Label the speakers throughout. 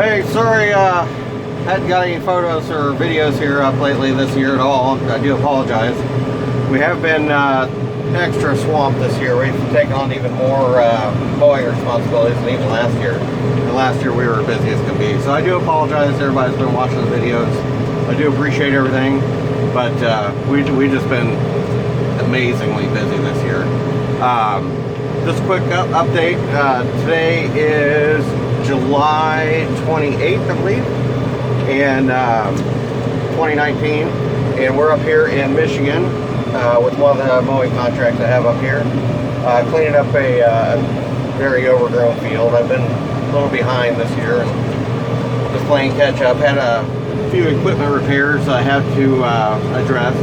Speaker 1: Hey, sorry, hadn't got any photos or videos here up lately this year at all. I do apologize. We have been extra swamped this year. We've taken on even more mowing responsibilities than even last year. And last year we were busy as can be. So I do apologize. Everybody's been watching the videos. I do appreciate everything, but we just been amazingly busy this year. Just a quick update. Today is July 28th, I believe, and 2019, and we're up here in Michigan with one of the mowing contracts I have up here, cleaning up a very overgrown field. I've been a little behind this year and just playing catch up. Had a few equipment repairs I have to address,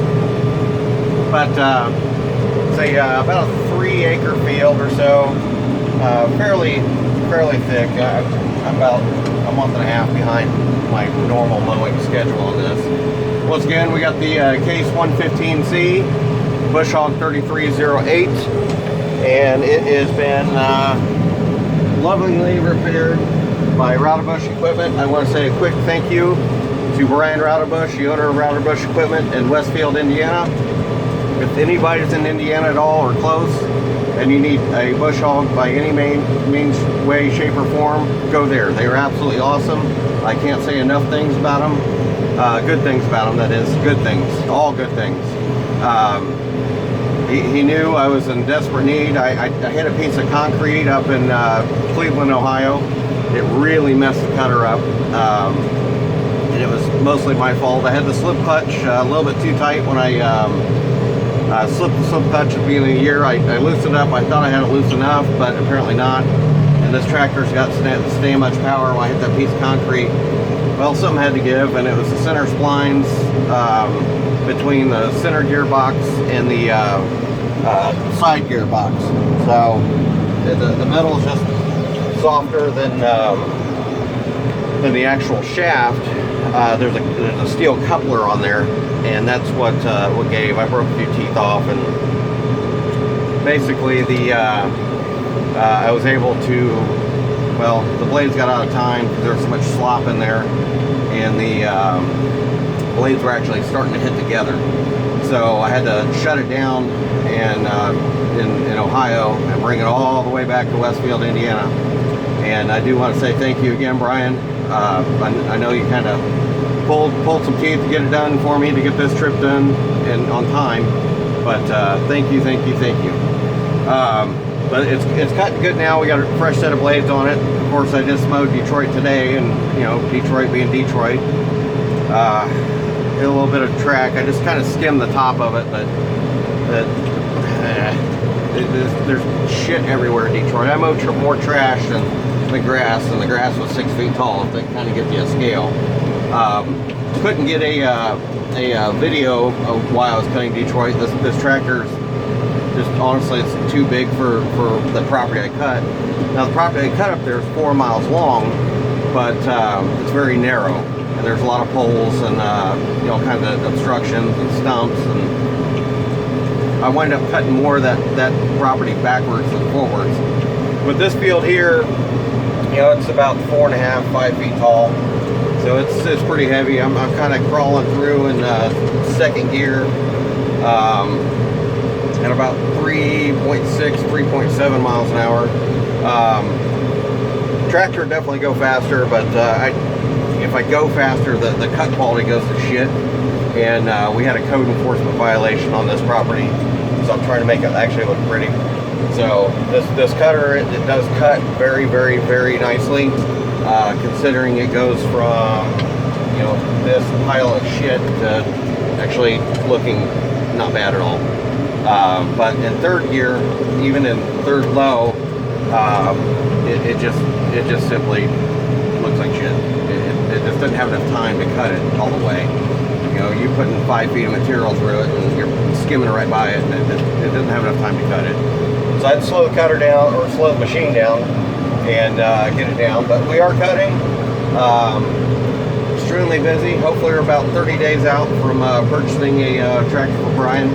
Speaker 1: but it's about a 3-acre field or so, fairly thick. I'm about a month and a half behind my normal mowing schedule on this. Once again, we got the Case 115C Bush Hog 3308, and it has been lovingly repaired by Routerbush Equipment. I want to say a quick thank you to Brian Routerbush, the owner of Routerbush Equipment in Westfield, Indiana. If anybody's in Indiana at all or close, and you need a bush hog by any means, way, shape, or form, go there. They are absolutely awesome. I can't say enough things about them. Good things about them, that is. Good things. All good things. He knew I was in desperate need. I hit a piece of concrete up in Cleveland, Ohio. It really messed the cutter up. And it was mostly my fault. I had the slip clutch a little bit too tight when I slipped the slip clutch at the beginning of the year. I loosened up. I thought I had it loose enough, but apparently not. And this tractor's got stay much power when I hit that piece of concrete. Well, something had to give, and it was the center splines between the center gearbox and the side gearbox. So the metal is just softer than the actual shaft. There's a steel coupler on there, and that's what gave. I broke a few teeth off, and basically I was able to, well, the blades got out of time because there was so much slop in there, and the blades were actually starting to hit together. So I had to shut it down and in Ohio and bring it all the way back to Westfield, Indiana. And I do want to say thank you again, Brian. I know you kind of pulled some teeth to get it done for me, to get this trip done and on time, but thank you. But it's cutting good now. We got a fresh set of blades on it. Of course, I just mowed Detroit today, and you know, Detroit being Detroit, hit a little bit of track. I just kind of skimmed the top of it, but there's shit everywhere in Detroit. I mowed more trash than the grass, and the grass was 6 feet tall, if that kind of gives you a scale. Couldn't get a video of why I was cutting Detroit. This tractor's just, honestly, it's too big for the property I cut. Now the property I cut up there is 4 miles long, but it's very narrow, and there's a lot of poles and you know, all kinds of obstructions and stumps, and I wind up cutting more of that property backwards than forwards. With this field here, you know, it's about 4.5, 5 feet tall, so it's pretty heavy. I'm kind of crawling through in second gear at about 3.6, 3.7 miles an hour. Tractor would definitely go faster, but if I go faster, the cut quality goes to shit. And we had a code enforcement violation on this property, so I'm trying to make it actually look pretty. So this cutter, it does cut very, very, very nicely, considering it goes from, you know, this pile of shit to actually looking not bad at all. But in third gear, even in third low, it just simply looks like shit. It just doesn't have enough time to cut it all the way. You know, you're putting 5 feet of material through it, and you're skimming right by it, and it doesn't have enough time to cut it. So I'd slow the cutter down, or slow the machine down, and get it down. But we are cutting. Extremely busy. Hopefully we're about 30 days out from purchasing a tractor for Brian.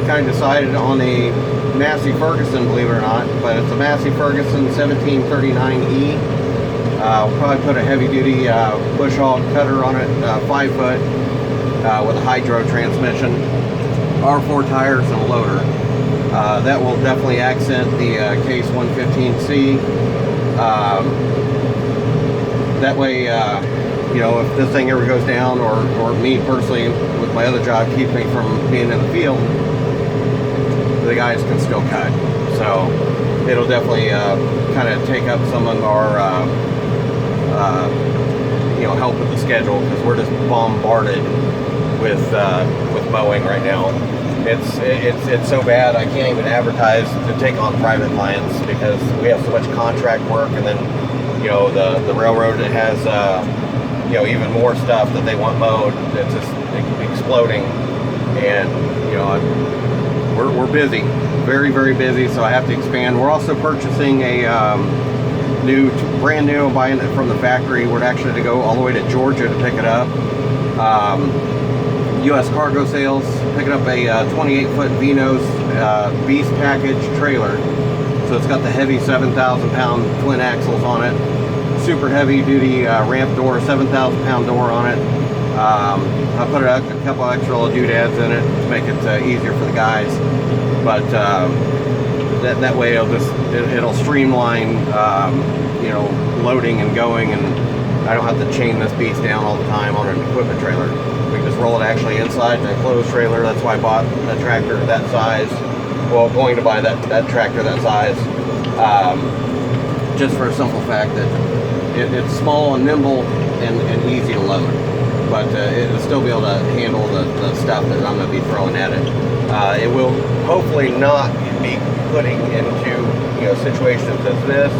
Speaker 1: Kind of decided on a Massey Ferguson, believe it or not, but it's a Massey Ferguson 1739E. We'll probably put a heavy-duty bush hog cutter on it, 5 foot, with a hydro transmission, R4 tires, and a loader. That will definitely accent the Case 115C. That way, you know, if this thing ever goes down, or me personally with my other job keeps me from being in the field, the guys can still cut. So it'll definitely kind of take up some of our you know, help with the schedule, because we're just bombarded with mowing right now. It's so bad I can't even advertise to take on private clients, because we have so much contract work, and then, you know, the railroad has you know, even more stuff that they want mowed. It's just exploding, and you know, we're busy, very, very busy, so I have to expand. We're also purchasing a brand new, buying it from the factory. We're actually to go all the way to Georgia to pick it up. U.S. Cargo Sales, picking up a 28-foot Vinos Beast Package trailer. So it's got the heavy 7,000-pound twin axles on it. Super heavy-duty ramp door, 7,000-pound door on it. I put a couple extra little doodads in it to make it easier for the guys. But that way it'll streamline, you know, loading and going, and I don't have to chain this beast down all the time on an equipment trailer. We can just roll it actually inside the enclosed trailer. That's why I bought a tractor that size. Well, going to buy that tractor that size, just for a simple fact that it's small and nimble and easy to load, but it'll still be able to handle the stuff that I'm going to be throwing at it. It will hopefully not be putting into, you know, situations as this.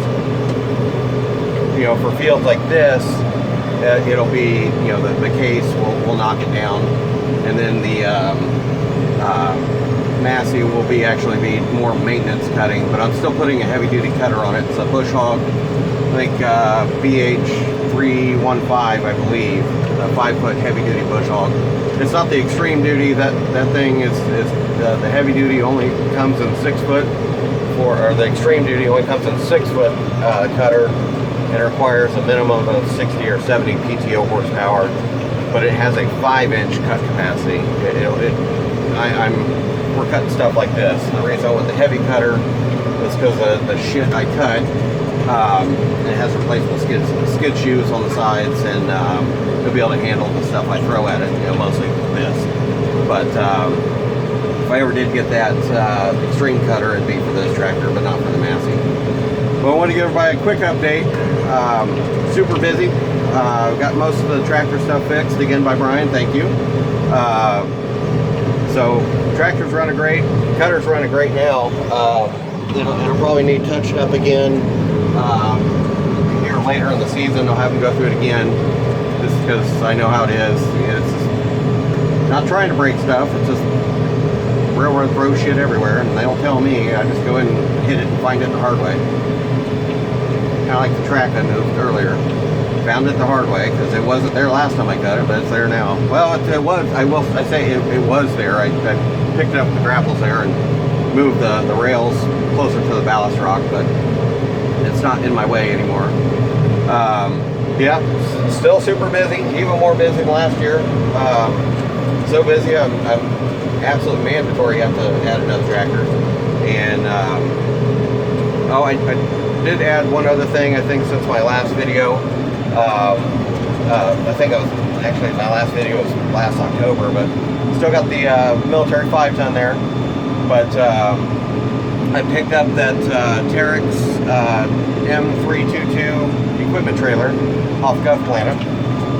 Speaker 1: You know, for fields like this, it'll be, you know, the Case will knock it down, and then the Massey will actually be more maintenance cutting. But I'm still putting a heavy-duty cutter on it. It's a bush hog, I think BH315, I believe, a 5-foot heavy-duty bush hog. It's not the extreme duty. That thing is the heavy duty only comes in 6 foot, or the extreme duty only comes in 6-foot cutter, and requires a minimum of 60 or 70 PTO horsepower, but it has a 5-inch cut capacity. We're cutting stuff like this. The reason I went the heavy cutter is because of the shit I cut. It has replaceable skid shoes on the sides, and it'll be able to handle the stuff I throw at it, you know, mostly this. But if I ever did get that extreme cutter, it'd be for this tractor, but not for the Massey. Well, I want to give everybody a quick update. Super busy. Got most of the tractor stuff fixed, again by Brian, thank you. So tractor's running great, cutter's running great now. It'll probably need touched up again here later in the season. I'll have them go through it again, just because I know how it is. It's not trying to break stuff, it's just railroad throws shit everywhere, and they don't tell me. I just go in and hit it and find it the hard way. Kind of like the track I moved earlier. Found it the hard way, because it wasn't there last time I cut it, but it's there now. Well, it was, I say it was there. I picked up the grapples there and moved the rails closer to the ballast rock, but it's not in my way anymore. Yeah, still super busy, even more busy than last year. So busy, I'm absolutely mandatory have to add another tractor. And oh, I did add one other thing, I think, since my last video. I think actually my last video was last October, but still got the military 5-ton there. But I picked up that Terex M322 equipment trailer off Gulf Planet.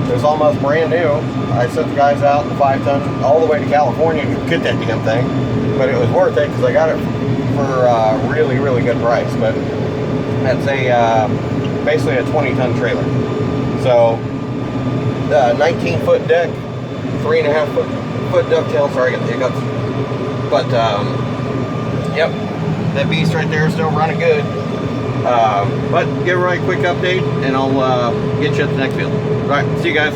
Speaker 1: It was almost brand new. I sent the guys out in the 5-ton all the way to California to get that damn thing, but it was worth it because I got it for a really, really good price. But that's a basically a 20-ton trailer. So 19-foot deck, 3.5-foot dovetail. Sorry, I got the hiccups. But yep, that beast right there is still running good. But give everybody a quick update, and I'll get you at the next field. All right, see you guys.